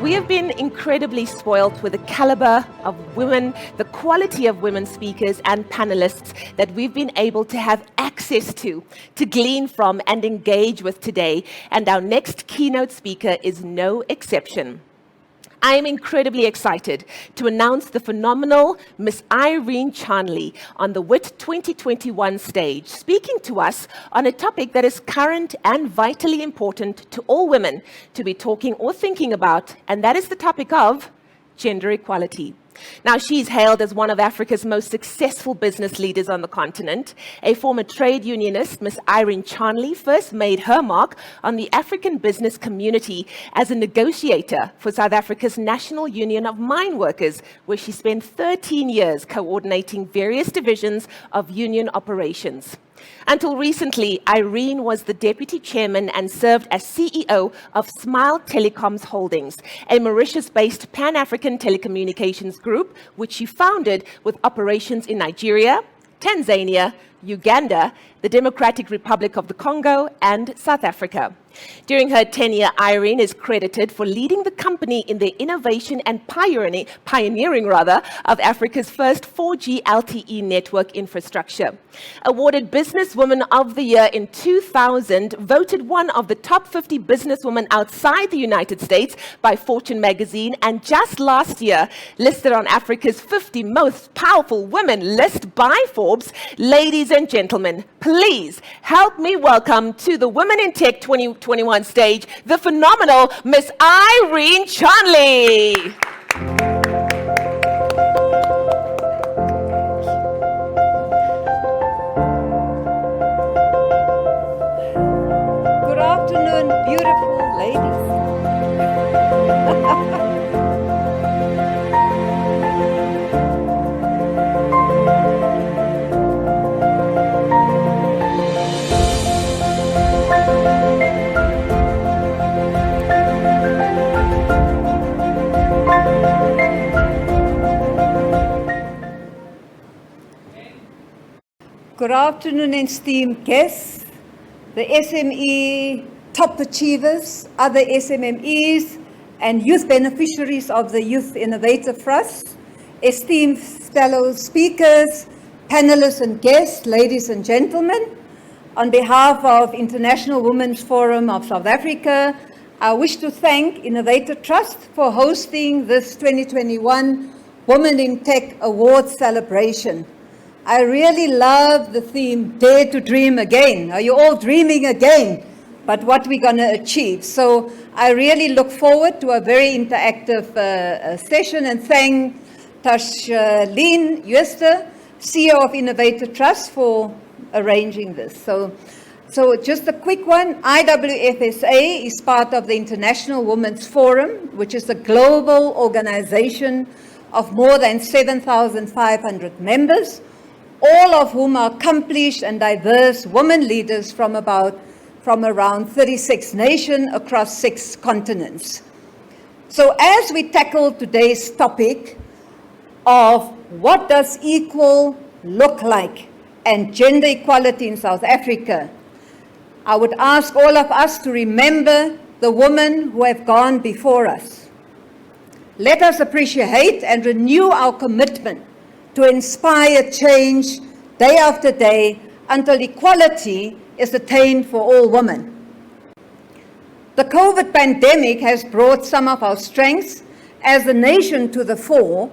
we have been incredibly spoilt with the caliber of women, the quality of women speakers and panelists that we've been able to have access to glean from and engage with today. And our next keynote speaker is no exception. I am incredibly excited to announce the phenomenal Miss Irene Charnley on the WIT 2021 stage, speaking to us on a topic that is current and vitally important to all women to be talking or thinking about, and that is the topic of gender equality. Now, she's hailed as one of Africa's most successful business leaders on the continent. A former trade unionist, Miss Irene Charnley, first made her mark on the African business community as a negotiator for South Africa's National Union of Mine Workers, where she spent 13 years coordinating various divisions of union operations. Until recently, Irene was the deputy chairman and served as CEO of Smile Telecoms Holdings, a Mauritius-based Pan-African telecommunications group, which she founded with operations in Nigeria, Tanzania, Uganda, the Democratic Republic of the Congo, and South Africa. During her tenure, Irene is credited for leading the company in the innovation and pioneering of Africa's first 4G LTE network infrastructure. Awarded Businesswoman of the Year in 2000, voted one of the top 50 businesswomen outside the United States by Fortune magazine, and just last year listed on Africa's 50 most powerful women list by Forbes. Ladies and gentlemen, please help me welcome to the Women in Tech 2021 stage, the phenomenal Miss Irene Charnley. Good afternoon, beautiful ladies. Good afternoon, esteemed guests, the SME top achievers, other SMMEs, and youth beneficiaries of the Youth Innovator Trust, esteemed fellow speakers, panelists and guests, ladies and gentlemen. On behalf of International Women's Forum of South Africa, I wish to thank Innovator Trust for hosting this 2021 Women in Tech Awards celebration. I really love the theme, Dare to Dream Again. Are you all dreaming again? But what we're going to achieve. So I really look forward to a very interactive session, and thank Tashlene Uester, CEO of Innovator Trust, for arranging this. So just a quick one. IWFSA is part of the International Women's Forum, which is a global organization of more than 7,500 members, all of whom are accomplished and diverse women leaders from around 36 nations across 6 continents. So as we tackle today's topic of what does equal look like and gender equality in South Africa, I would ask all of us to remember the women who have gone before us. Let us appreciate and renew our commitment to inspire change day after day until equality is attained for all women. The COVID pandemic has brought some of our strengths as a nation to the fore,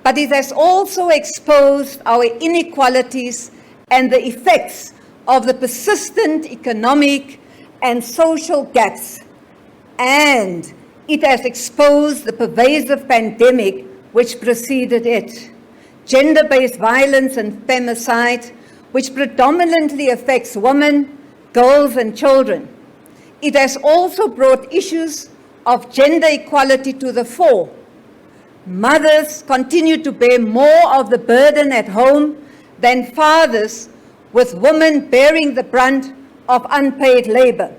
but it has also exposed our inequalities and the effects of the persistent economic and social gaps. And it has exposed the pervasive pandemic which preceded it. Gender-based violence and femicide, which predominantly affects women, girls, and children. It has also brought issues of gender equality to the fore. Mothers continue to bear more of the burden at home than fathers, with women bearing the brunt of unpaid labor.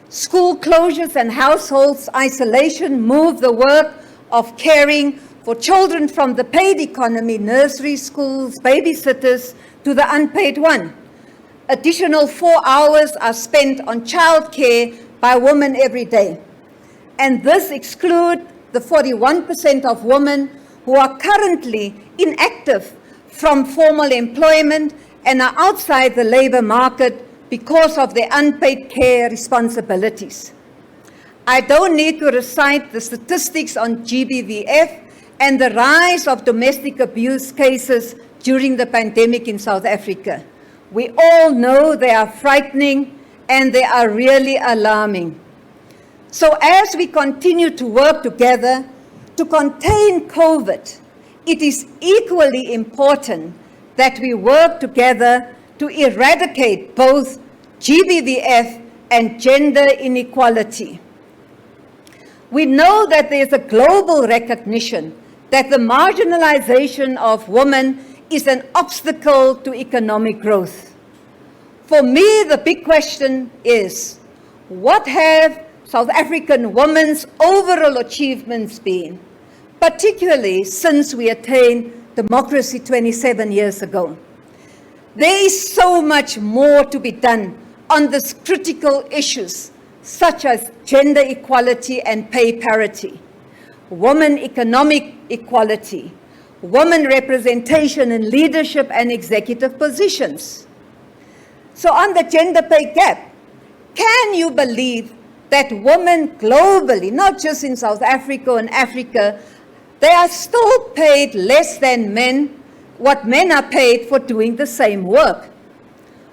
School closures and household isolation move the work of caring for children from the paid economy, nursery schools, babysitters, to the unpaid one. Additional 4 hours are spent on childcare by women every day. and this excludes the 41% of women who are currently inactive from formal employment and are outside the labor market because of their unpaid care responsibilities. I don't need to recite the statistics on GBVF and the rise of domestic abuse cases during the pandemic in South Africa. We all know they are frightening and they are really alarming. So as we continue to work together to contain COVID, it is equally important that we work together to eradicate both GBVF and gender inequality. We know that there is a global recognition that the marginalization of women is an obstacle to economic growth. For me, the big question is, what have South African women's overall achievements been, particularly since we attained democracy 27 years ago? There is so much more to be done on these critical issues, such as gender equality and pay parity, women economic equality, women representation in leadership and executive positions. So on the gender pay gap, can you believe that women globally, not just in South Africa and Africa, they are still paid less than men, what men are paid for doing the same work?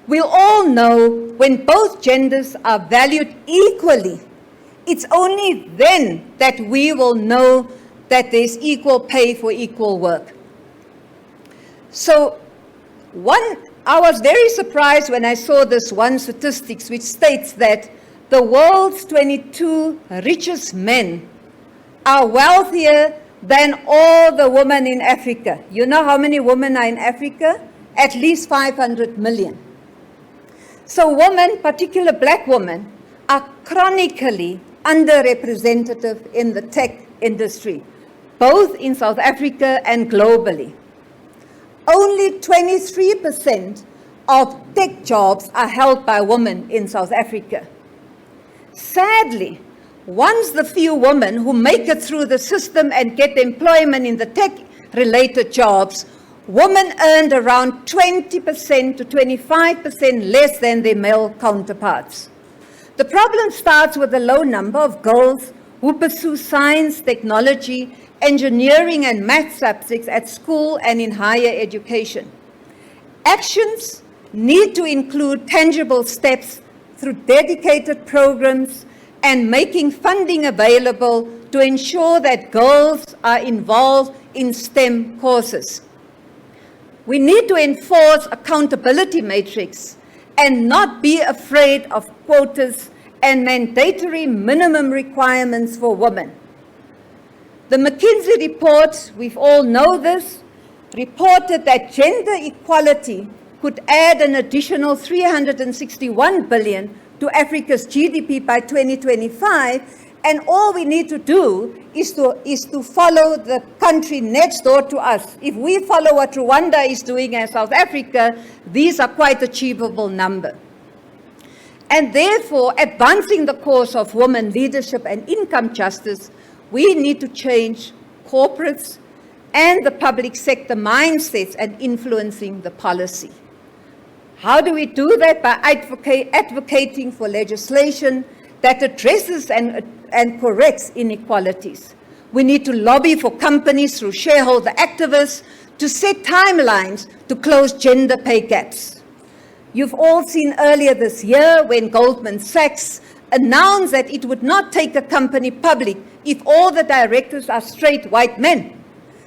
We all know when both genders are valued equally, it's only then that we will know that there's equal pay for equal work. So I was very surprised when I saw this one statistics which states that the world's 22 richest men are wealthier than all the women in Africa. You know how many women are in Africa? At least 500 million. So women, particularly black women, are chronically underrepresented in the tech industry, both in South Africa and globally. Only 23% of tech jobs are held by women in South Africa. Sadly, once the few women who make it through the system and get employment in the tech-related jobs, women earned around 20% to 25% less than their male counterparts. The problem starts with the low number of girls who pursue science, technology, engineering, and math subjects at school and in higher education. Actions need to include tangible steps through dedicated programs and making funding available to ensure that girls are involved in STEM courses. We need to enforce accountability matrix and not be afraid of quotas and mandatory minimum requirements for women. The McKinsey report, we all know this, reported that gender equality could add an additional 361 billion to Africa's GDP by 2025, and all we need to do is to follow the country next door to us. If we follow what Rwanda is doing in South Africa, these are quite achievable numbers. And therefore, advancing the cause of women leadership and income justice, we need to change corporates and the public sector mindsets and influencing the policy. How do we do that? By advocating for legislation that addresses and corrects inequalities. We need to lobby for companies through shareholder activists to set timelines to close gender pay gaps. You've all seen earlier this year when Goldman Sachs announced that it would not take a company public if all the directors are straight white men.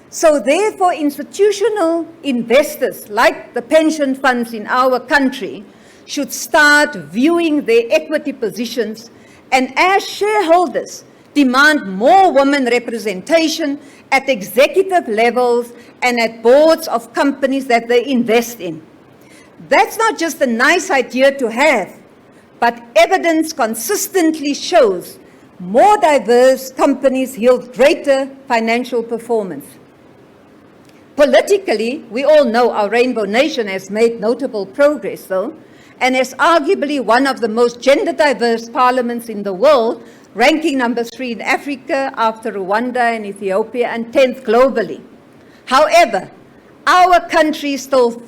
So therefore, institutional investors like the pension funds in our country should start viewing their equity positions and as shareholders demand more women representation at executive levels and at boards of companies that they invest in. That's not just a nice idea to have, but evidence consistently shows more diverse companies yield greater financial performance. Politically, we all know our Rainbow Nation has made notable progress, though, and as arguably one of the most gender diverse parliaments in the world, ranking number 3 in Africa after Rwanda and Ethiopia, and 10th globally. However, our country still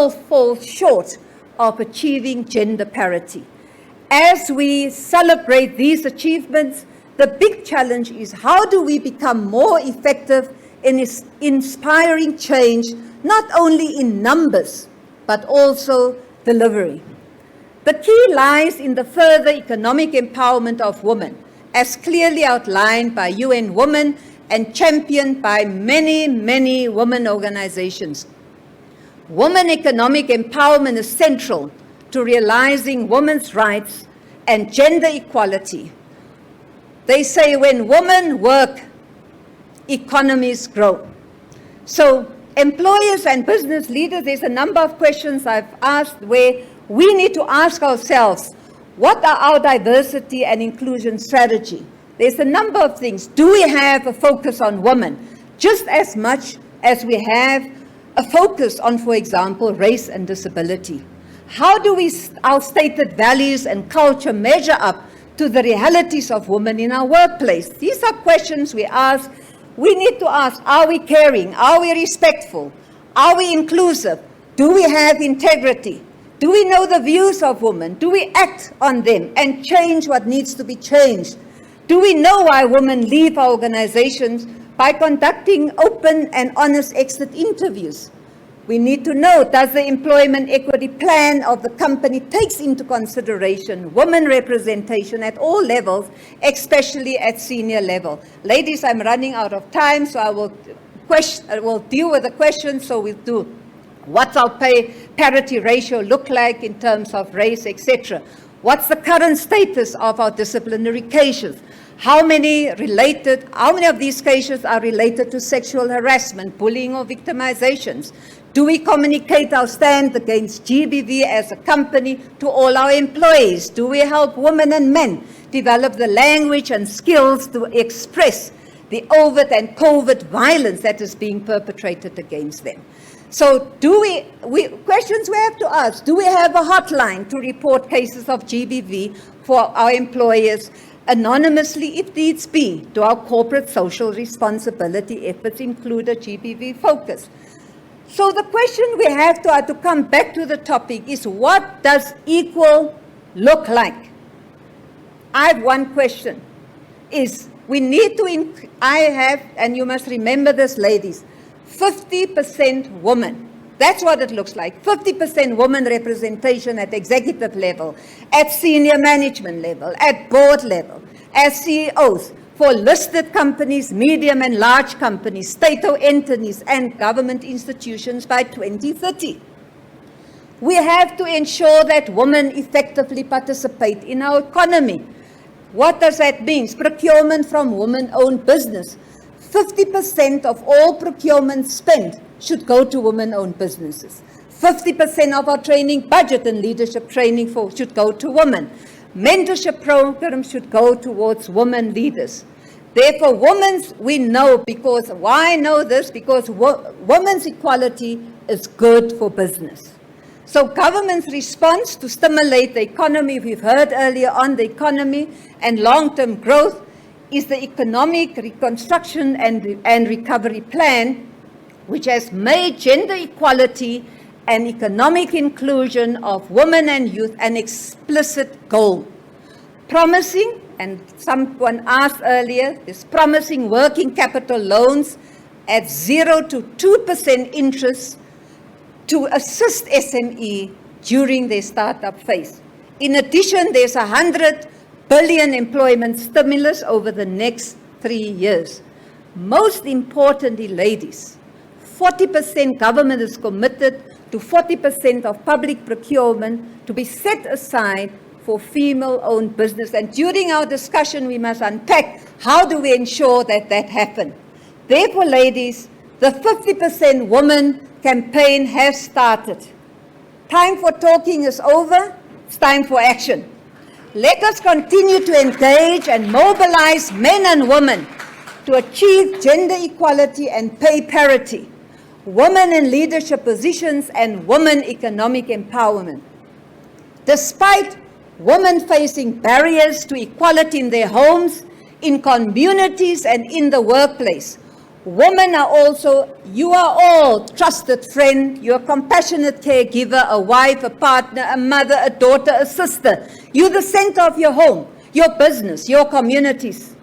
falls short of achieving gender parity. As we celebrate these achievements, the big challenge is how do we become more effective in inspiring change, not only in numbers, but also delivery. The key lies in the further economic empowerment of women, as clearly outlined by UN Women and championed by many, many women organizations. Women economic empowerment is central to realizing women's rights and gender equality. They say when women work, economies grow. So employers and business leaders, there's a number of questions I've asked where we need to ask ourselves, what are our diversity and inclusion strategy? There's a number of things. Do we have a focus on women just as much as we have a focus on, for example, race and disability? How do our stated values and culture measure up to the realities of women in our workplace? These are questions we ask. We need to ask, are we caring? Are we respectful? Are we inclusive? Do we have integrity? Do we know the views of women? Do we act on them and change what needs to be changed? Do we know why women leave our organizations? By conducting open and honest exit interviews. We need to know, does the employment equity plan of the company takes into consideration women representation at all levels, especially at senior level? Ladies, I'm running out of time, so I will deal with the questions. So we'll do, what's our pay parity ratio look like in terms of race, etc.? What's the current status of our disciplinary cases? How many of these cases are related to sexual harassment, bullying, or victimizations? Do we communicate our stand against GBV as a company to all our employees? Do we help women and men develop the language and skills to express the overt and covert violence that is being perpetrated against them? So questions we have to ask, do we have a hotline to report cases of GBV for our employers anonymously if needs be? Do our corporate social responsibility efforts include a GBV focus? So the question we have to come back to the topic is, what does equal look like? I have one question, is we need to, and you must remember this, ladies, 50% women. That's what it looks like. 50% women representation at executive level, at senior management level, at board level, as CEOs for listed companies, medium and large companies, state-owned entities, and government institutions by 2030. We have to ensure that women effectively participate in our economy. What does that mean? Procurement from women-owned business. 50% of all procurement spent should go to women-owned businesses. 50% of our training budget and leadership training should go to women. Mentorship programs should go towards women leaders. Therefore, we know, because why I know this? Because women's equality is good for business. So government's response to stimulate the economy, we've heard earlier on the economy and long-term growth, is the economic reconstruction and recovery plan, which has made gender equality and economic inclusion of women and youth an explicit goal. Promising, and someone asked earlier, is promising working capital loans at 0 to 2% interest to assist SME during their startup phase. In addition, there's 100 billion employment stimulus over the next 3 years. Most importantly, ladies, 40% government is committed to 40% of public procurement to be set aside for female-owned business. And during our discussion, we must unpack how do we ensure that that happens. Therefore, ladies, the 50% women campaign has started. Time for talking is over. It's time for action. Let us continue to engage and mobilize men and women to achieve gender equality and pay parity, women in leadership positions, and women economic empowerment. Despite women facing barriers to equality in their homes, in communities, and in the workplace, women are also, you are all trusted friend, you're a compassionate caregiver, a wife, a partner, a mother, a daughter, a sister. You're the center of your home, your business, your communities.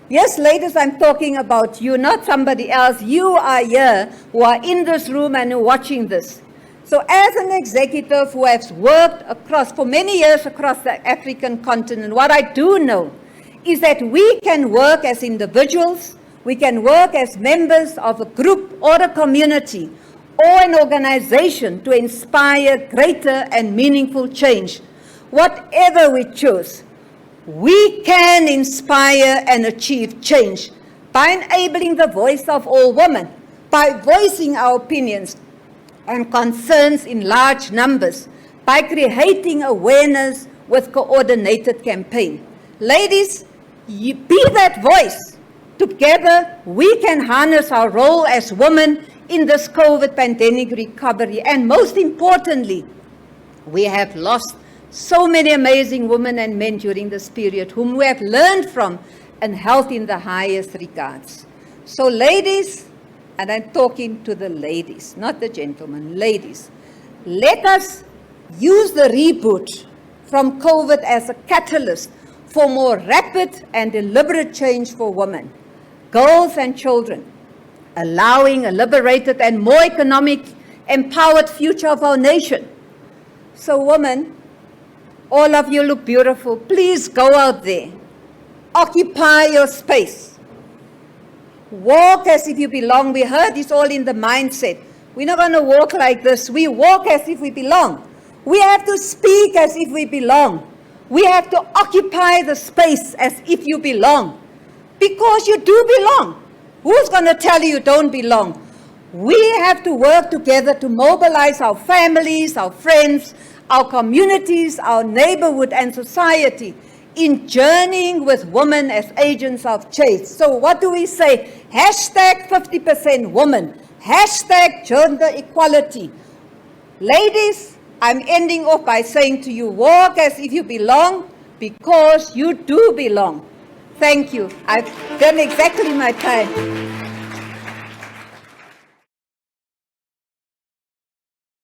Yes, ladies, I'm talking about you, not somebody else. You are here who are in this room and who are watching this. So as an executive who has worked for many years across the African continent, what I do know is that we can work as individuals, we can work as members of a group or a community or an organization to inspire greater and meaningful change. Whatever we choose, we can inspire and achieve change by enabling the voice of all women, by voicing our opinions and concerns in large numbers, by creating awareness with coordinated campaign. Ladies, you be that voice. Together, we can harness our role as women in this COVID pandemic recovery. And most importantly, we have lost so many amazing women and men during this period whom we have learned from and held in the highest regards. So ladies, and I'm talking to the ladies, not the gentlemen, ladies, let us use the reboot from COVID as a catalyst for more rapid and deliberate change for women, girls and children, allowing a liberated and more economic, empowered future of our nation. So women, all of you look beautiful. Please go out there. Occupy your space. Walk as if you belong. We heard it's all in the mindset. We're not going to walk like this. We walk as if we belong. We have to speak as if we belong. We have to occupy the space as if you belong. Because you do belong. Who's going to tell you you don't belong? We have to work together to mobilize our families, our friends, our communities, our neighborhood and society in journeying with women as agents of change. So what do we say? Hashtag 50% women. Hashtag gender equality. Ladies, I'm ending off by saying to you, walk as if you belong because you do belong. Thank you. I've done exactly my time.